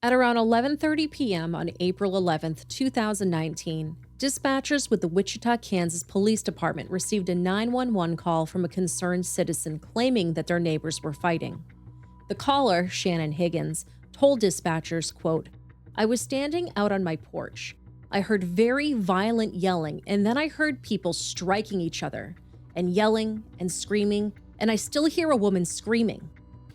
At around 11:30 p.m. on April 11, 2019, dispatchers with the Wichita, Kansas Police Department received a 911 call from a concerned citizen claiming that their neighbors were fighting. The caller, Shannon Higgins, told dispatchers, quote, "I was standing out on my porch. I heard very violent yelling, and then I heard people striking each other, and yelling and screaming, and I still hear a woman screaming.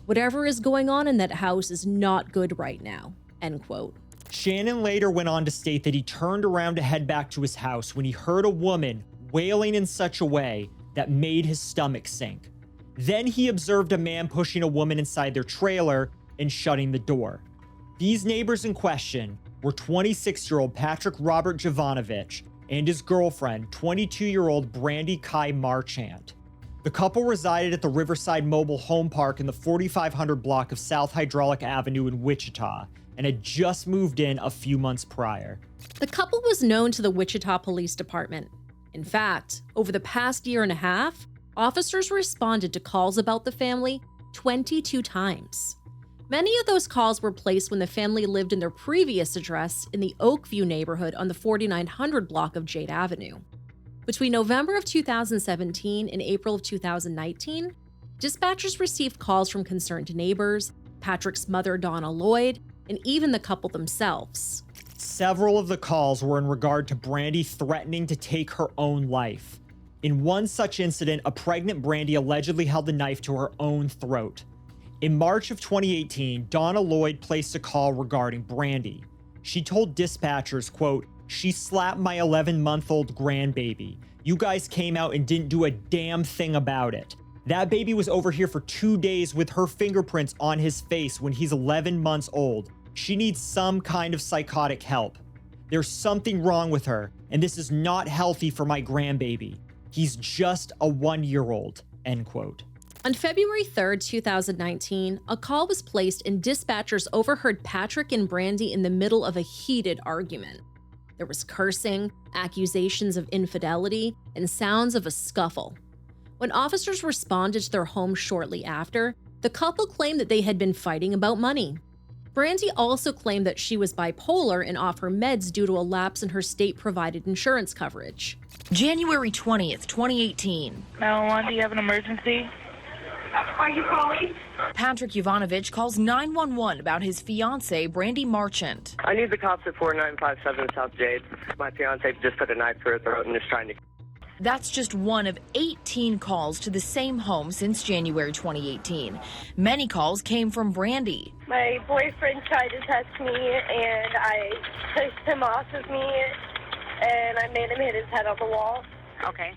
Whatever is going on in that house is not good right now," end quote. Shannon later went on to state that he turned around to head back to his house when he heard a woman wailing in such a way that made his stomach sink. Then he observed a man pushing a woman inside their trailer and shutting the door. These neighbors in question were 26-year-old Patrick Robert Javonovich and his girlfriend, 22-year-old Brandy Kai Marchant. The couple resided at the Riverside Mobile Home Park in the 4500 block of South Hydraulic Avenue in Wichita and had just moved in a few months prior. The couple was known to the Wichita Police Department. In fact, over the past year and a half, officers responded to calls about the family 22 times. Many of those calls were placed when the family lived in their previous address in the Oakview neighborhood on the 4900 block of Jade Avenue. Between November of 2017 and April of 2019, dispatchers received calls from concerned neighbors, Patrick's mother Donna Lloyd, and even the couple themselves. Several of the calls were in regard to Brandy threatening to take her own life. In one such incident, a pregnant Brandy allegedly held a knife to her own throat. In March of 2018, Donna Lloyd placed a call regarding Brandy. She told dispatchers, quote, "She slapped my 11-month-old grandbaby. You guys came out and didn't do a damn thing about it. That baby was over here for 2 days with her fingerprints on his face when he's 11 months old. She needs some kind of psychotic help. There's something wrong with her, and this is not healthy for my grandbaby. He's just a 1-year-old, end quote. On February 3rd, 2019, a call was placed and dispatchers overheard Patrick and Brandy in the middle of a heated argument. There was cursing, accusations of infidelity, and sounds of a scuffle. When officers responded to their home shortly after, the couple claimed that they had been fighting about money. Brandy also claimed that she was bipolar and off her meds due to a lapse in her state-provided insurance coverage. January 20th, 2018. 911, do you have an emergency? Are you calling? Patrick Javonovich calls 911 about his fiancée, Brandy Marchant. I need the cops at 4957 South Jade. My fiance just put a knife to her throat and is trying to... That's just one of 18 calls to the same home since January 2018. Many calls came from Brandy. My boyfriend tried to touch me, and I pushed him off of me, and I made him hit his head on the wall. Okay.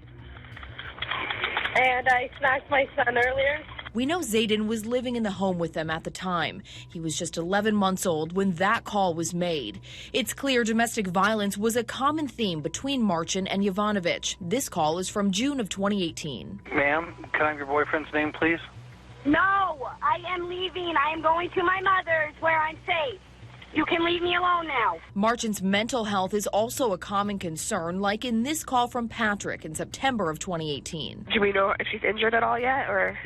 And I smacked my son earlier. We know Zaiden was living in the home with them at the time. He was just 11 months old when that call was made. It's clear domestic violence was a common theme between Marchant and Javonovich. This call is from June of 2018. Ma'am, can I have your boyfriend's name, please? No, I am leaving. I am going to my mother's where I'm safe. You can leave me alone now. Marchant's mental health is also a common concern, like in this call from Patrick in September of 2018. Do we know if she's injured at all yet, or?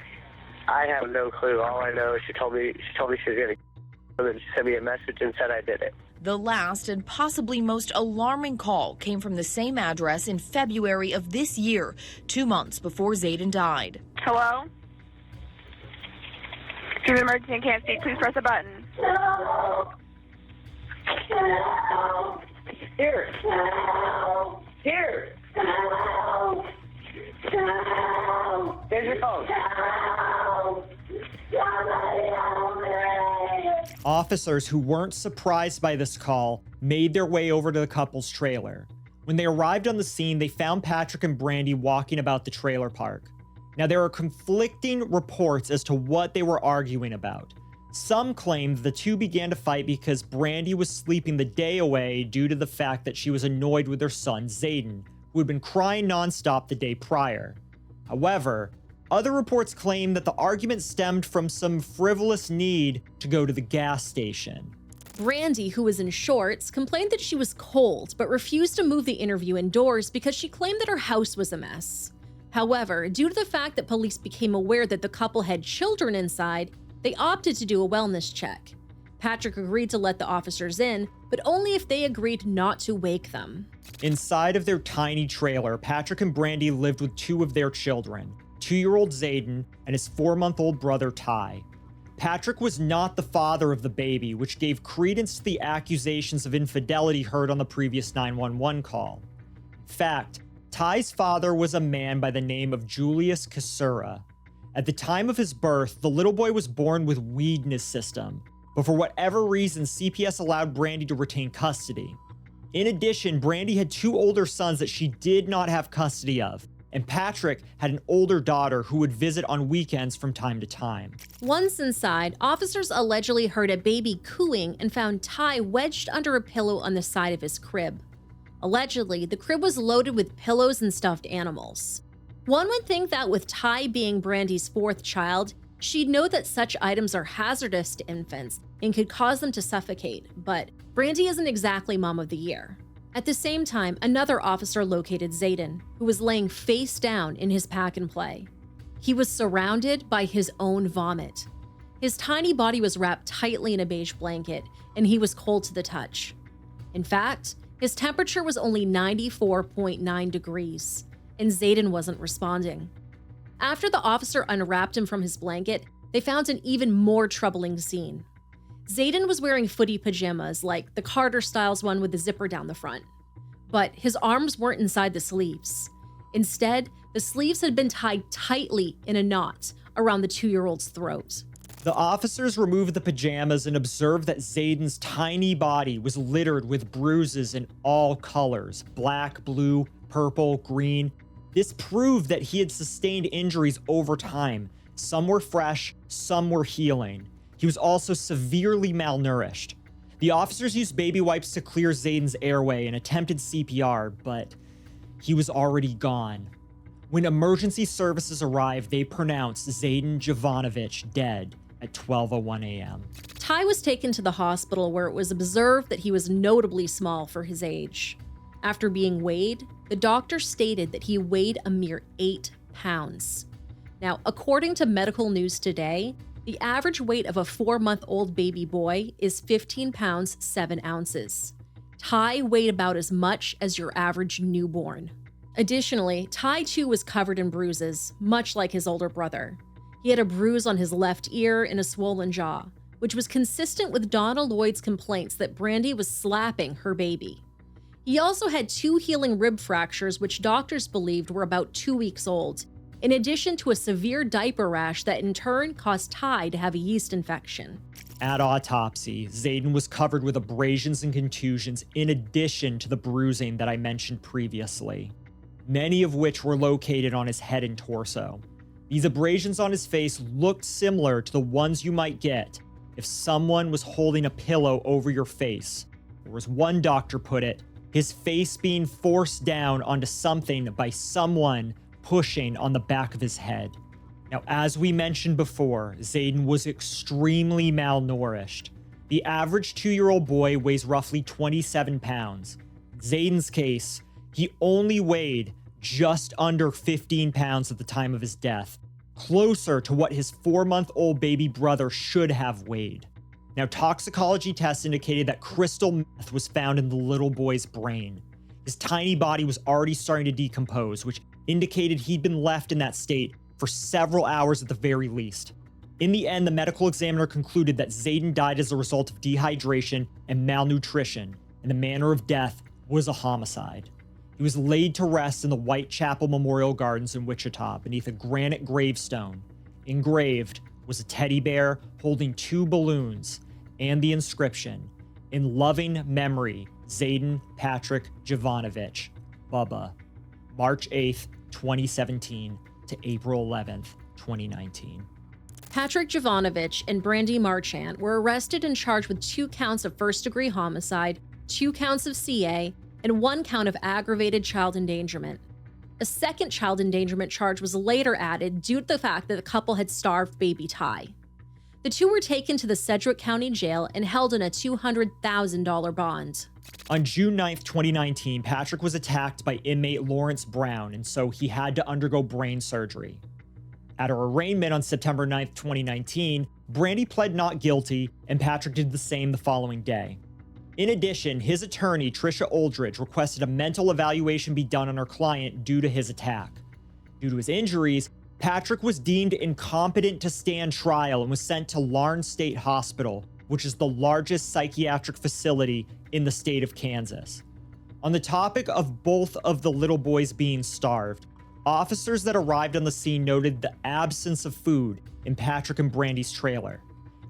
I have no clue. All I know is she told me she was going to... and she sent me a message and said I did it. The last and possibly most alarming call came from the same address in February of this year, 2 months before Zaiden died. Hello? If you have an emergency and can't speak, please press a button. No. No. Here. No. Here. No. No. Here's your phone. No. Officers who weren't surprised by this call made their way over to the couple's trailer. When they arrived on the scene, they found Patrick and Brandy walking about the trailer park. Now, there are conflicting reports as to what they were arguing about. Some claimed the two began to fight because Brandy was sleeping the day away due to the fact that she was annoyed with her son, Zaiden, who had been crying nonstop the day prior. However, other reports claim that the argument stemmed from some frivolous need to go to the gas station. Brandy, who was in shorts, complained that she was cold but refused to move the interview indoors because she claimed that her house was a mess. However, due to the fact that police became aware that the couple had children inside, they opted to do a wellness check. Patrick agreed to let the officers in, but only if they agreed not to wake them. Inside of their tiny trailer, Patrick and Brandy lived with two of their children, 2-year-old Zaiden and his 4-month-old brother Ty. Patrick was not the father of the baby, which gave credence to the accusations of infidelity heard on the previous 911 call. In fact, Ty's father was a man by the name of Julius Kasura. At the time of his birth, the little boy was born with weed in his system, but for whatever reason, CPS allowed Brandy to retain custody. In addition, Brandy had 2 older sons that she did not have custody of, and Patrick had an older daughter who would visit on weekends from time to time. Once inside, officers allegedly heard a baby cooing and found Ty wedged under a pillow on the side of his crib. Allegedly, the crib was loaded with pillows and stuffed animals. One would think that with Ty being Brandy's 4th child, she'd know that such items are hazardous to infants and could cause them to suffocate, but Brandy isn't exactly mom of the year. At the same time, another officer located Zaiden, who was laying face down in his pack and play. He was surrounded by his own vomit. His tiny body was wrapped tightly in a beige blanket, and he was cold to the touch. In fact, his temperature was only 94.9 degrees, and Zaiden wasn't responding. After the officer unwrapped him from his blanket, they found an even more troubling scene. Zaiden was wearing footy pajamas, like the Carter Styles one with the zipper down the front. But his arms weren't inside the sleeves. Instead, the sleeves had been tied tightly in a knot around the 2-year-old's throat. The officers removed the pajamas and observed that Zaiden's tiny body was littered with bruises in all colors: black, blue, purple, green. This proved that he had sustained injuries over time. Some were fresh, some were healing. He was also severely malnourished. The officers used baby wipes to clear Zaiden's airway and attempted CPR, but he was already gone. When emergency services arrived, they pronounced Zaiden Javonovich dead at 12:01 a.m. Ty was taken to the hospital, where it was observed that he was notably small for his age. After being weighed, the doctor stated that he weighed a mere 8 pounds. Now, according to Medical News Today, the average weight of a 4-month-old baby boy is 15 pounds 7 ounces. Ty weighed about as much as your average newborn. Additionally, Ty too was covered in bruises, much like his older brother. He had a bruise on his left ear and a swollen jaw, which was consistent with Donna Lloyd's complaints that Brandy was slapping her baby. He also had 2 healing rib fractures, which doctors believed were about 2 weeks old, in addition to a severe diaper rash that in turn caused Ty to have a yeast infection. At autopsy, Zaiden was covered with abrasions and contusions in addition to the bruising that I mentioned previously, many of which were located on his head and torso. These abrasions on his face looked similar to the ones you might get if someone was holding a pillow over your face, or as one doctor put it, his face being forced down onto something by someone pushing on the back of his head. Now, as we mentioned before, Zaiden was extremely malnourished. The average 2-year-old boy weighs roughly 27 pounds. In Zaiden's case, he only weighed just under 15 pounds at the time of his death, closer to what his 4-month-old baby brother should have weighed. Now, toxicology tests indicated that crystal meth was found in the little boy's brain. His tiny body was already starting to decompose, which indicated he'd been left in that state for several hours at the very least. In the end, the medical examiner concluded that Zaiden died as a result of dehydration and malnutrition, and the manner of death was a homicide. He was laid to rest in the Whitechapel Memorial Gardens in Wichita beneath a granite gravestone. Engraved was a teddy bear holding 2 balloons and the inscription, "In loving memory, Zaiden Patrick Javonovich, Bubba, March 8th, 2017 to April 11th, 2019. Patrick Javonovich and Brandy Marchant were arrested and charged with 2 counts of first-degree homicide, 2 counts of CA, and 1 count of aggravated child endangerment. A second child endangerment charge was later added due to the fact that the couple had starved baby Ty. The 2 were taken to the Sedgwick County Jail and held in a $200,000 bond. On June 9th, 2019, Patrick was attacked by inmate Lawrence Brown, and so he had to undergo brain surgery. At her arraignment on September 9, 2019, Brandy pled not guilty, and Patrick did the same the following day. In addition, his attorney, Trisha Oldridge, requested a mental evaluation be done on her client due to his attack. Due to his injuries, Patrick was deemed incompetent to stand trial and was sent to Larne State Hospital, which is the largest psychiatric facility in the state of Kansas. On the topic of both of the little boys being starved, officers that arrived on the scene noted the absence of food in Patrick and Brandy's trailer.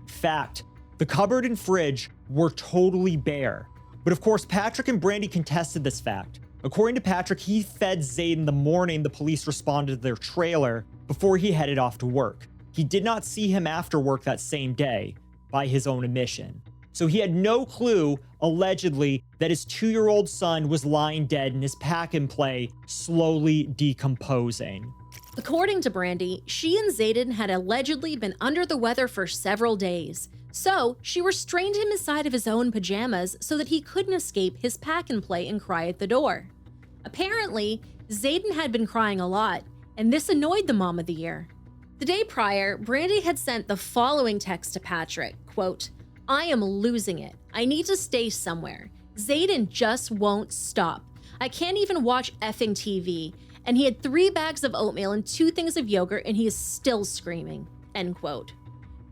In fact, the cupboard and fridge were totally bare. But of course, Patrick and Brandy contested this fact. According to Patrick, he fed Zaiden the morning the police responded to their trailer before he headed off to work. He did not see him after work that same day, by his own admission. So he had no clue, allegedly, that his 2-year-old son was lying dead in his pack and play, slowly decomposing. According to Brandy, she and Zaiden had allegedly been under the weather for several days. So she restrained him inside of his own pajamas so that he couldn't escape his pack and play and cry at the door. Apparently, Zaiden had been crying a lot, and this annoyed the mom of the year. The day prior, Brandy had sent the following text to Patrick, quote, "I am losing it. I need to stay somewhere. Zaiden just won't stop. I can't even watch effing TV. And he had 3 bags of oatmeal and 2 things of yogurt and he is still screaming," end quote.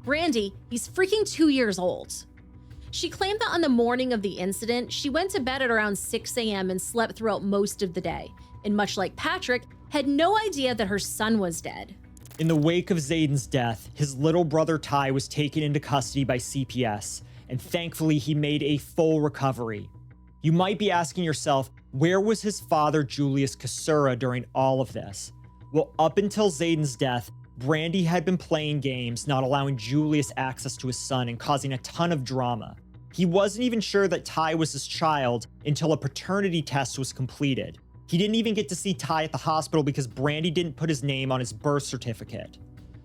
Brandy, he's freaking 2 years old. She claimed that on the morning of the incident, she went to bed at around 6 a.m. and slept throughout most of the day, and much like Patrick, had no idea that her son was dead. In the wake of Zaiden's death, his little brother Ty was taken into custody by CPS, and thankfully he made a full recovery. You might be asking yourself, where was his father Julius Kasura during all of this? Well, up until Zaiden's death, Brandy had been playing games, not allowing Julius access to his son and causing a ton of drama. He wasn't even sure that Ty was his child until a paternity test was completed. He didn't even get to see Ty at the hospital because Brandy didn't put his name on his birth certificate.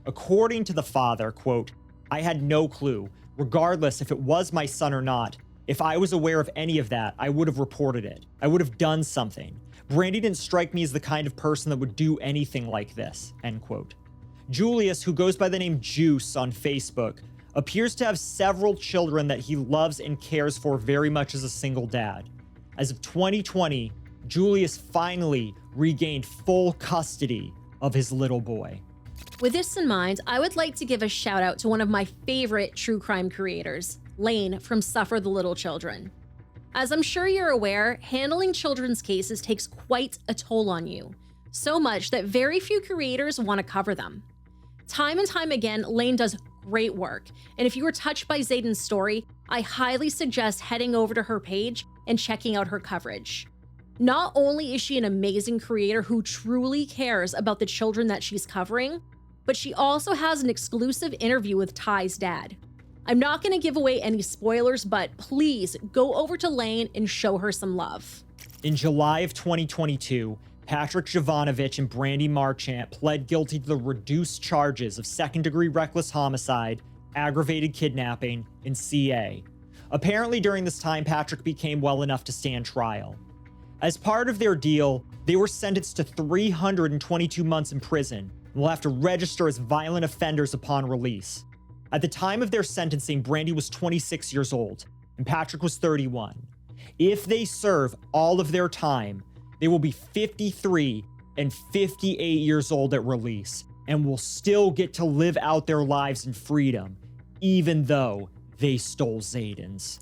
According to the father, quote, "I had no clue, regardless if it was my son or not. If I was aware of any of that, I would have reported it. I would have done something. Brandy didn't strike me as the kind of person that would do anything like this," end quote. Julius, who goes by the name Juice on Facebook, appears to have several children that he loves and cares for very much as a single dad. As of 2020, Julius finally regained full custody of his little boy. With this in mind, I would like to give a shout out to one of my favorite true crime creators, Lane from Suffer the Little Children. As I'm sure you're aware, handling children's cases takes quite a toll on you, so much that very few creators want to cover them. Time and time again, Lane does great work, and if you were touched by Zaiden's story, I highly suggest heading over to her page and checking out her coverage. Not only is she an amazing creator who truly cares about the children that she's covering, but she also has an exclusive interview with Ty's dad. I'm not going to give away any spoilers, but please go over to Lane and show her some love. In July of 2022, Patrick Javonovich and Brandy Marchant pled guilty to the reduced charges of second-degree reckless homicide, aggravated kidnapping, and CA. Apparently during this time, Patrick became well enough to stand trial. As part of their deal, they were sentenced to 322 months in prison and will have to register as violent offenders upon release. At the time of their sentencing, Brandy was 26 years old and Patrick was 31. If they serve all of their time, they will be 53 and 58 years old at release and will still get to live out their lives in freedom, even though they stole Zaiden's.